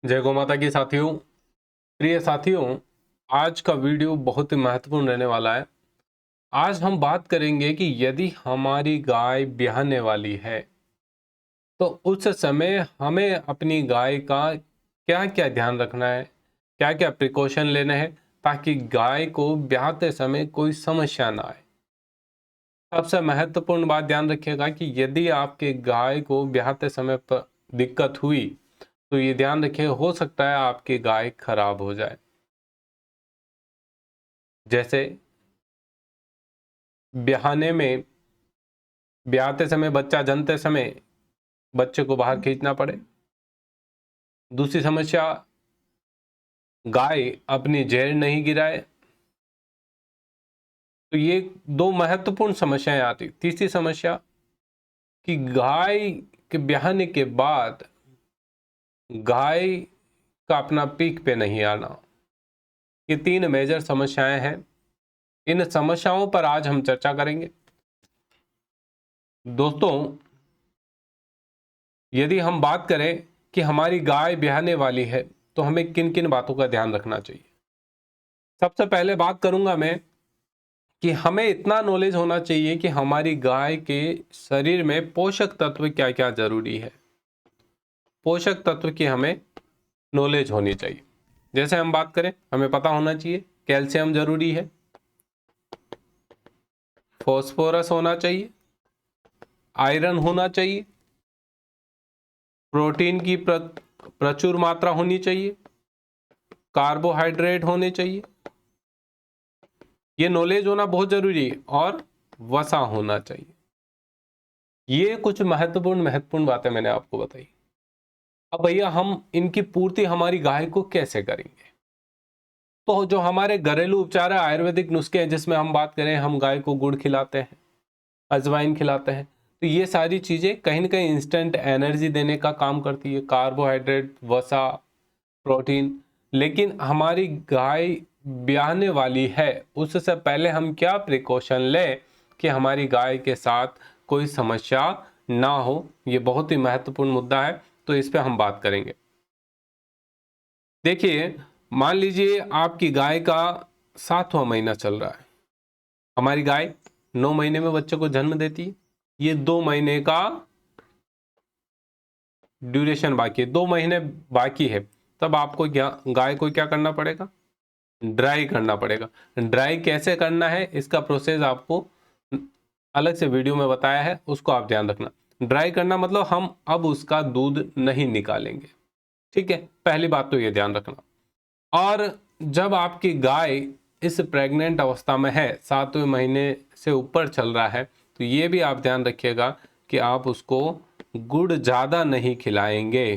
जय गौ माता की साथियों। प्रिय साथियों, आज का वीडियो बहुत ही महत्वपूर्ण रहने वाला है। आज हम बात करेंगे कि यदि हमारी गाय ब्याहने वाली है तो उस समय हमें अपनी गाय का क्या क्या ध्यान रखना है, क्या क्या प्रिकॉशन लेने हैं ताकि गाय को ब्याहते समय कोई समस्या ना आए। सबसे महत्वपूर्ण बात ध्यान रखिएगा कि यदि आपके गाय को ब्याहते समय पर दिक्कत हुई तो ये ध्यान रखिए, हो सकता है आपकी गाय खराब हो जाए। जैसे ब्याहने में, ब्याहते समय, बच्चा जन्मते समय बच्चे को बाहर खींचना पड़े। दूसरी समस्या, गाय अपनी जहर नहीं गिराए। तो ये दो महत्वपूर्ण समस्याएं आती। तीसरी समस्या कि गाय के ब्याहने के बाद गाय का अपना पीक पे नहीं आना। ये तीन मेजर समस्याएं हैं। इन समस्याओं पर आज हम चर्चा करेंगे। दोस्तों, यदि हम बात करें कि हमारी गाय ब्याहने वाली है तो हमें किन किन बातों का ध्यान रखना चाहिए। सबसे पहले बात करूंगा मैं कि हमें इतना नॉलेज होना चाहिए कि हमारी गाय के शरीर में पोषक तत्व क्या क्या जरूरी है। पोषक तत्व की हमें नॉलेज होनी चाहिए। जैसे हम बात करें, हमें पता होना चाहिए कैल्शियम जरूरी है, फॉस्फोरस होना चाहिए, आयरन होना चाहिए, प्रोटीन की प्रचुर मात्रा होनी चाहिए, कार्बोहाइड्रेट होने चाहिए। ये नॉलेज होना बहुत जरूरी है। और वसा होना चाहिए। ये कुछ महत्वपूर्ण बातें मैंने आपको बताई। अब भैया, हम इनकी पूर्ति हमारी गाय को कैसे करेंगे? तो जो हमारे घरेलू उपचार है, आयुर्वेदिक नुस्खे हैं, जिसमें हम बात करें, हम गाय को गुड़ खिलाते हैं, अजवाइन खिलाते हैं। तो ये सारी चीजें कहीं ना कहीं इंस्टेंट एनर्जी देने का काम करती है, कार्बोहाइड्रेट, वसा, प्रोटीन। लेकिन हमारी गाय ब्याहने वाली है, उससे पहले हम क्या प्रिकॉशन लें कि हमारी गाय के साथ कोई समस्या ना हो। ये बहुत ही महत्वपूर्ण मुद्दा है, तो इस पे हम बात करेंगे। देखिए, मान लीजिए आपकी गाय का 7वां महीना चल रहा है। हमारी गाय 9 महीने में बच्चे को जन्म देती है। ये 2 महीने का ड्यूरेशन बाकी है, 2 महीने बाकी है। तब आपको क्या, गाय को क्या करना पड़ेगा? ड्राई करना पड़ेगा। ड्राई कैसे करना है, इसका प्रोसेस आपको अलग से वीडियो में बताया है, उसको आप ध्यान रखना। ड्राई करना मतलब हम अब उसका दूध नहीं निकालेंगे। ठीक है, पहली बात तो ये ध्यान रखना। और जब आपकी गाय इस प्रेग्नेंट अवस्था में है, 7वें महीने से ऊपर चल रहा है, तो ये भी आप ध्यान रखिएगा कि आप उसको गुड़ ज़्यादा नहीं खिलाएंगे।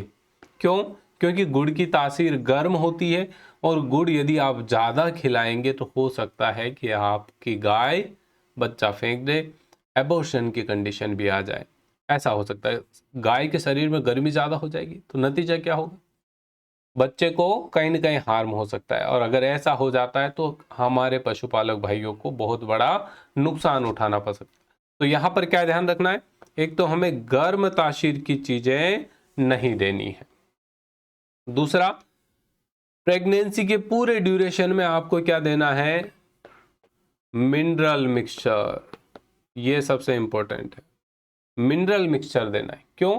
क्यों? क्योंकि गुड़ की तासीर गर्म होती है, और गुड़ यदि आप ज़्यादा खिलाएंगे तो हो सकता है कि आपकी गाय बच्चा फेंक दे, एबॉर्शन की कंडीशन भी आ जाए। ऐसा हो सकता है। गाय के शरीर में गर्मी ज़्यादा हो जाएगी तो नतीजा क्या होगा? बच्चे को कहीं ना कहीं हार्म हो सकता है। और अगर ऐसा हो जाता है तो हमारे पशुपालक भाइयों को बहुत बड़ा नुकसान उठाना पड़ सकता है। तो यहाँ पर क्या ध्यान रखना है? एक तो हमें गर्म तासीर की चीजें नहीं देनी है। दूसरा, प्रेगनेंसी के पूरे ड्यूरेशन में आपको क्या देना है? Mineral mixture. ये सबसे इंपॉर्टेंट है, मिनरल मिक्सचर देना है। क्यों?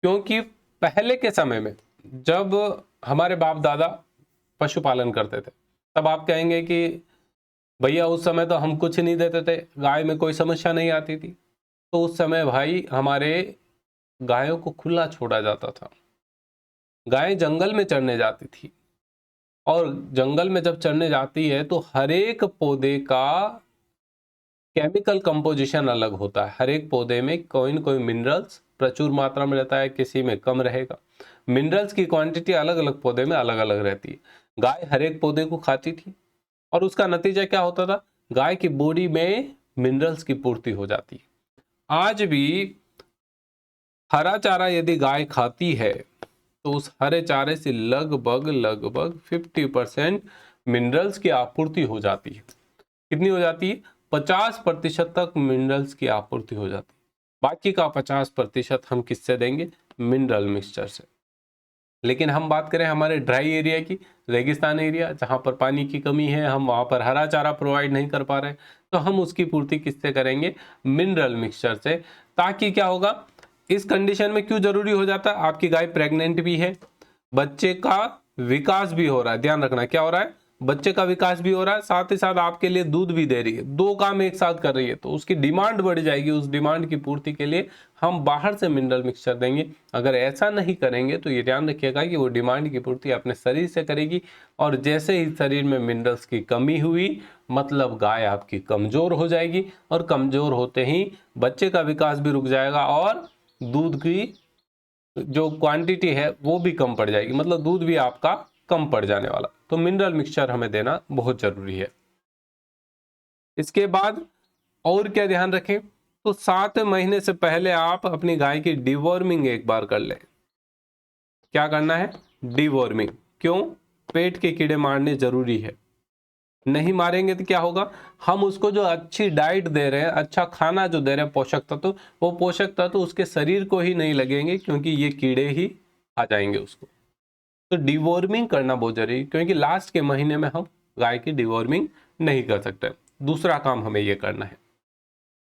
क्योंकि पहले के समय में जब हमारे बाप दादा पशुपालन करते थे, तब आप कहेंगे कि भैया उस समय तो हम कुछ नहीं देते थे, गाय में कोई समस्या नहीं आती थी। तो उस समय भाई हमारे गायों को खुला छोड़ा जाता था। गाय जंगल में चरने जाती थी, और जंगल में जब चरने जाती है तो हर एक पौधे का केमिकल कंपोजिशन अलग होता है। हर एक पौधे में कोई न कोई मिनरल्स प्रचुर मात्रा में रहता है, किसी में कम रहेगा। मिनरल्स की क्वांटिटी अलग अलग पौधे में अलग अलग रहती है। गाय हर एक पौधे को खाती थी, और उसका नतीजा क्या होता था? गाय की बॉडी में मिनरल्स की पूर्ति हो जाती है। आज भी हरा चारा यदि गाय खाती है तो उस हरे चारे से लगभग लगभग 50% मिनरल्स की आपूर्ति हो जाती है। कितनी हो जाती है? 50% तक मिनरल्स की आपूर्ति हो जाती है। बाकी का 50% हम किससे देंगे? मिनरल मिक्सचर से। लेकिन हम बात करें हमारे ड्राई एरिया की, रेगिस्तान एरिया जहाँ पर पानी की कमी है, हम वहाँ पर हरा चारा प्रोवाइड नहीं कर पा रहे हैं, तो हम उसकी पूर्ति किससे करेंगे? मिनरल मिक्सचर से। ताकि क्या होगा, इस कंडीशन में क्यों जरूरी हो जाता है? आपकी गाय प्रेग्नेंट भी है, बच्चे का विकास भी हो रहा है, ध्यान रखना क्या हो रहा है, बच्चे का विकास भी हो रहा है, साथ ही साथ आपके लिए दूध भी दे रही है, दो काम एक साथ कर रही है, तो उसकी डिमांड बढ़ जाएगी। उस डिमांड की पूर्ति के लिए हम बाहर से मिनरल मिक्सचर देंगे। अगर ऐसा नहीं करेंगे तो ये ध्यान रखिएगा कि वो डिमांड की पूर्ति अपने शरीर से करेगी, और जैसे ही शरीर में मिनरल्स की कमी हुई मतलब गाय आपकी कमजोर हो जाएगी, और कमजोर होते ही बच्चे का विकास भी रुक जाएगा और दूध की जो क्वांटिटी है वो भी कम पड़ जाएगी, मतलब दूध भी आपका कम पड़ जाने वाला। तो मिनरल मिक्सचर हमें देना बहुत जरूरी है। इसके बाद और क्या ध्यान रखें, तो 7 महीने से पहले आप अपनी गाय की डिवॉर्मिंग एक बार कर लें। क्या करना है? डिवॉर्मिंग। क्यों? पेट के कीड़े मारने जरूरी है, नहीं मारेंगे तो क्या होगा, हम उसको जो अच्छी डाइट दे रहे हैं, अच्छा खाना जो दे रहे हैं, पोषक तत्व, वो पोषक तत्व उसके शरीर को ही नहीं लगेंगे, क्योंकि ये कीड़े ही आ जाएंगे उसको। तो डिवॉर्मिंग करना बहुत जरूरी है, क्योंकि लास्ट के महीने में हम गाय की डिवॉर्मिंग नहीं कर सकते। दूसरा काम हमें ये करना है।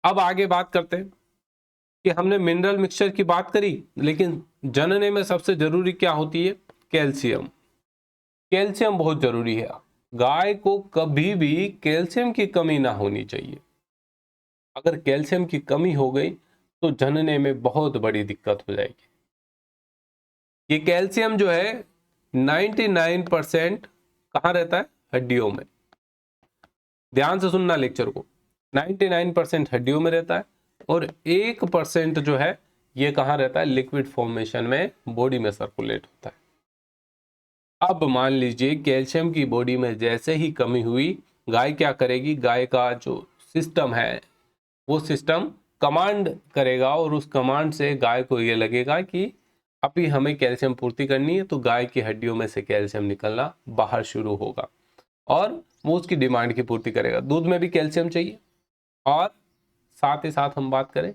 अब आगे बात करते हैं कि हमने मिनरल मिक्सचर की बात करी, लेकिन जनने में सबसे जरूरी क्या होती है? कैल्शियम। कैल्शियम बहुत जरूरी है। गाय को कभी भी कैल्शियम की कमी ना होनी चाहिए। अगर कैल्शियम की कमी हो गई तो जनने में बहुत बड़ी दिक्कत हो जाएगी। ये कैल्शियम जो है 99% कहाँ रहता है? हड्डियों में। ध्यान से सुनना लेक्चर को, 99% हड्डियों में रहता है, और 1% जो है ये कहाँ रहता है? लिक्विड फॉर्मेशन में बॉडी में सर्कुलेट होता है। अब मान लीजिए कैल्शियम की बॉडी में जैसे ही कमी हुई, गाय क्या करेगी? गाय का जो सिस्टम है वो सिस्टम कमांड करेगा, और उस कमांड से गाय को ये लगेगा कि अभी हमें कैल्शियम पूर्ति करनी है, तो गाय की हड्डियों में से कैल्शियम निकलना बाहर शुरू होगा और वो उसकी डिमांड की पूर्ति करेगा। दूध में भी कैल्शियम चाहिए, और साथ ही साथ हम बात करें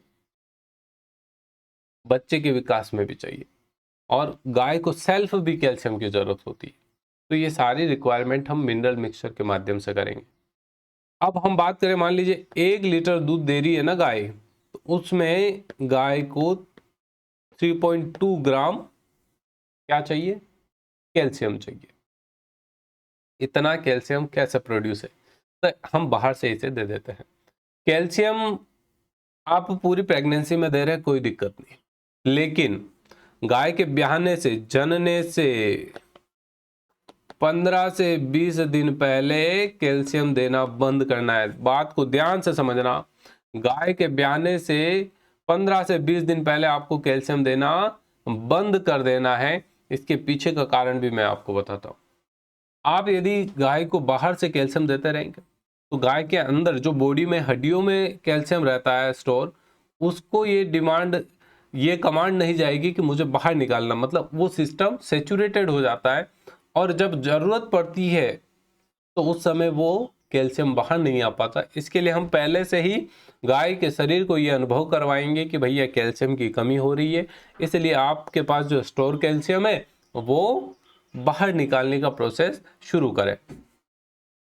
बच्चे के विकास में भी चाहिए, और गाय को सेल्फ भी कैल्शियम की जरूरत होती है। तो ये सारी रिक्वायरमेंट हम मिनरल मिक्सचर के माध्यम से करेंगे। अब हम बात करें, मान लीजिए 1 लीटर दूध दे रही है ना गाय, तो उसमें गाय को 3.2 ग्राम क्या चाहिए? कैल्शियम चाहिए। इतना कैल्शियम कैसे प्रोड्यूस है? तो हम बाहर से इसे दे देते हैं। कैल्शियम आप पूरी प्रेगनेंसी में दे रहे हैं, कोई दिक्कत नहीं, लेकिन गाय के ब्याहने से, जनने से 15 से 20 दिन पहले कैल्शियम देना बंद करना है। बात को ध्यान से समझना, गाय के ब्याहने से 15 से 20 दिन पहले आपको कैल्शियम देना बंद कर देना है। इसके पीछे का कारण भी मैं आपको बताता हूं। आप यदि गाय को बाहर से कैल्शियम देते रहेंगे तो गाय के अंदर जो बॉडी में हड्डियों में कैल्शियम रहता है स्टोर, उसको ये कमांड नहीं जाएगी कि मुझे बाहर निकालना, मतलब वो सिस्टम सेचुरेटेड हो जाता है, और जब जरूरत पड़ती है तो उस समय वो कैल्शियम बाहर नहीं आ पाता। इसके लिए हम पहले से ही गाय के शरीर को ये अनुभव करवाएंगे कि भैया कैल्शियम की कमी हो रही है, इसलिए आपके पास जो स्टोर कैल्शियम है वो बाहर निकालने का प्रोसेस शुरू करें।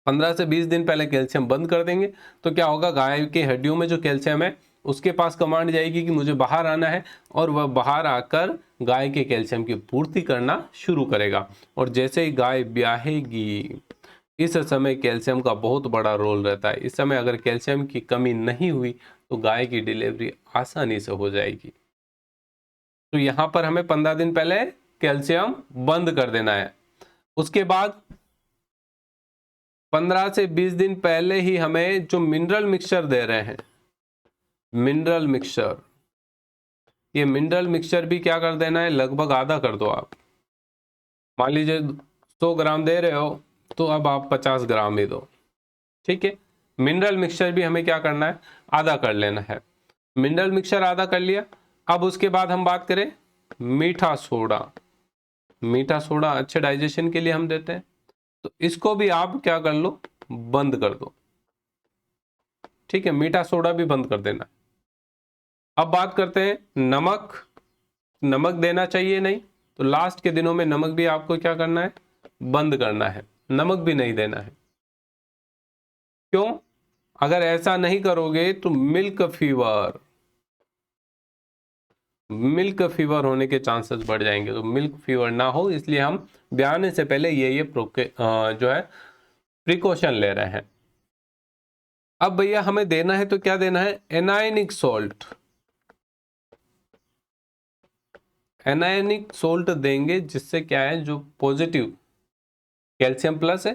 15 से 20 दिन पहले कैल्शियम बंद कर देंगे तो क्या होगा, गाय के हड्डियों में जो कैल्शियम है उसके पास कमांड जाएगी कि मुझे बाहर आना है, और वह बाहर आकर गाय के कैल्शियम की पूर्ति करना शुरू करेगा। और जैसे ही गाय ब्याहेगी, इस समय कैल्शियम का बहुत बड़ा रोल रहता है। इस समय अगर कैल्शियम की कमी नहीं हुई तो गाय की डिलीवरी आसानी से हो जाएगी। तो यहाँ पर हमें 15 दिन पहले कैल्शियम बंद कर देना है। उसके बाद 15 से 20 दिन पहले ही हमें जो मिनरल मिक्सचर दे रहे हैं, मिनरल मिक्सचर, ये मिनरल मिक्सचर भी क्या कर देना है? लगभग आधा कर दो आप। मान लीजिए 100 ग्राम दे रहे हो तो अब आप 50 ग्राम ही दो, ठीक है। मिनरल मिक्सचर भी हमें क्या करना है? आधा कर लेना है। मिनरल मिक्सचर आधा कर लिया। अब उसके बाद हम बात करें मीठा सोडा। मीठा सोडा अच्छे डाइजेशन के लिए हम देते हैं, तो इसको भी आप क्या कर लो? बंद कर दो, ठीक है। मीठा सोडा भी बंद कर देना। अब बात करते हैं नमक। नमक देना चाहिए नहीं, तो लास्ट के दिनों में नमक भी आपको क्या करना है, बंद करना है, नमक भी नहीं देना है। क्यों? अगर ऐसा नहीं करोगे तो मिल्क फीवर होने के चांसेस बढ़ जाएंगे। तो मिल्क फीवर ना हो इसलिए हम ब्याने से पहले ये जो है प्रिकॉशन ले रहे हैं। अब भैया हमें देना है तो क्या देना है, एनायनिक सॉल्ट। एनायनिक सॉल्ट देंगे जिससे क्या है, जो पॉजिटिव कैल्शियम प्लस है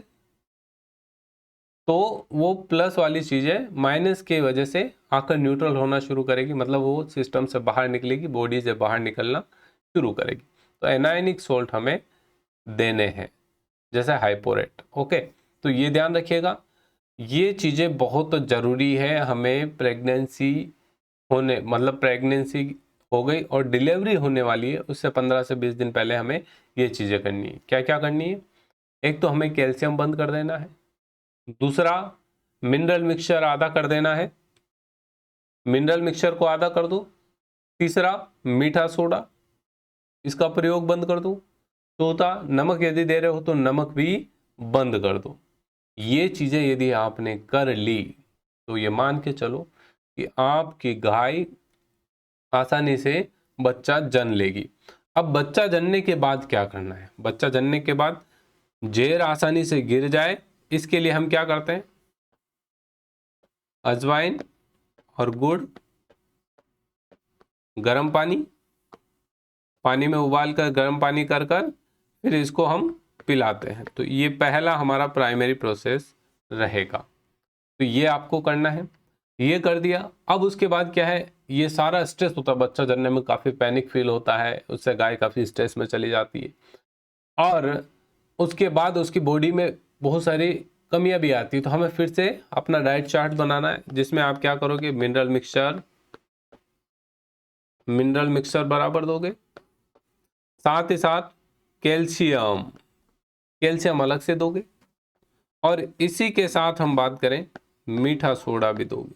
तो वो प्लस वाली चीजें माइनस की वजह से आकर न्यूट्रल होना शुरू करेगी, मतलब वो सिस्टम से बाहर निकलेगी, बॉडी से बाहर निकलना शुरू करेगी। तो एनायनिक सॉल्ट हमें देने हैं जैसे हाइपोरेट। ओके, तो ये ध्यान रखिएगा, ये चीजें बहुत जरूरी है हमें प्रेगनेंसी होने, मतलब प्रेगनेंसी हो गई और डिलीवरी होने वाली है उससे 15 से 20 दिन पहले हमें ये चीजें करनी है। क्या क्या करनी है? एक तो हमें कैल्शियम बंद कर देना है, दूसरा मिनरल मिक्सचर आधा कर देना है, मिनरल मिक्सचर को आधा कर दो, तीसरा मीठा सोडा इसका प्रयोग बंद कर दो, चौथा नमक यदि दे रहे हो तो नमक भी बंद कर दो। ये चीजें यदि आपने कर ली तो ये मान के चलो कि आपकी गाय आसानी से बच्चा जन लेगी। अब बच्चा जनने के बाद क्या करना है, बच्चा जनने के बाद जेर आसानी से गिर जाए इसके लिए हम क्या करते हैं, अजवाइन और गुड़, गर्म पानी में उबाल कर गर्म पानी कर फिर इसको हम पिलाते हैं। तो ये पहला हमारा प्राइमरी प्रोसेस रहेगा। तो ये आपको करना है, ये कर दिया। अब उसके बाद क्या है, ये सारा स्ट्रेस होता है, बच्चा जनने में काफ़ी पैनिक फील होता है, उससे गाय काफ़ी स्ट्रेस में चली जाती है और उसके बाद उसकी बॉडी में बहुत सारी कमियां भी आती है। तो हमें फिर से अपना डाइट चार्ट बनाना है जिसमें आप क्या करोगे, मिनरल मिक्सचर बराबर दोगे, साथ ही साथ कैल्शियम अलग से दोगे और इसी के साथ हम बात करें मीठा सोडा भी दोगे।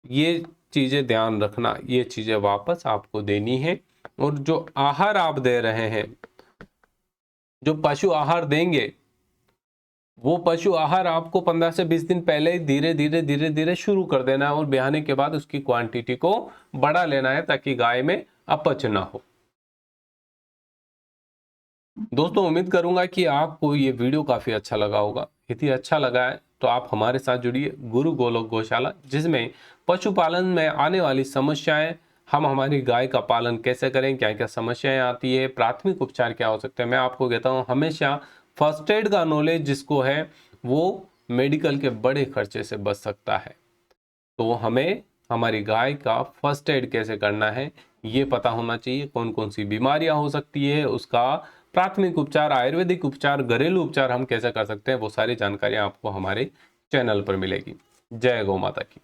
ये चीजें ध्यान रखना, ये चीजें वापस आपको देनी है। और जो आहार आप दे रहे हैं, जो पशु आहार देंगे, वो पशु आहार आपको 15 से 20 दिन पहले ही धीरे धीरे शुरू कर देना है और ब्याहने के बाद उसकी क्वांटिटी को बढ़ा लेना है ताकि गाय में अपच ना हो। दोस्तों उम्मीद करूंगा कि आपको ये वीडियो काफी अच्छा लगा होगा। यदि अच्छा लगा है तो आप हमारे साथ जुड़िए गुरु गोलोक गौशाला, जिसमें पशुपालन में आने वाली समस्याएं, हम हमारी गाय का पालन कैसे करें, क्या क्या समस्याएं आती है, प्राथमिक उपचार क्या हो सकते हैं। मैं आपको कहता हूं हमेशा फर्स्ट एड का नॉलेज जिसको है वो मेडिकल के बड़े खर्चे से बच सकता है। तो हमें हमारी गाय का फर्स्ट एड कैसे करना है ये पता होना चाहिए, कौन कौन सी बीमारियां हो सकती है, उसका प्राथमिक उपचार, आयुर्वेदिक उपचार, घरेलू उपचार हम कैसे कर सकते हैं, वो सारी जानकारियां आपको हमारे चैनल पर मिलेगी। जय गौ माता की।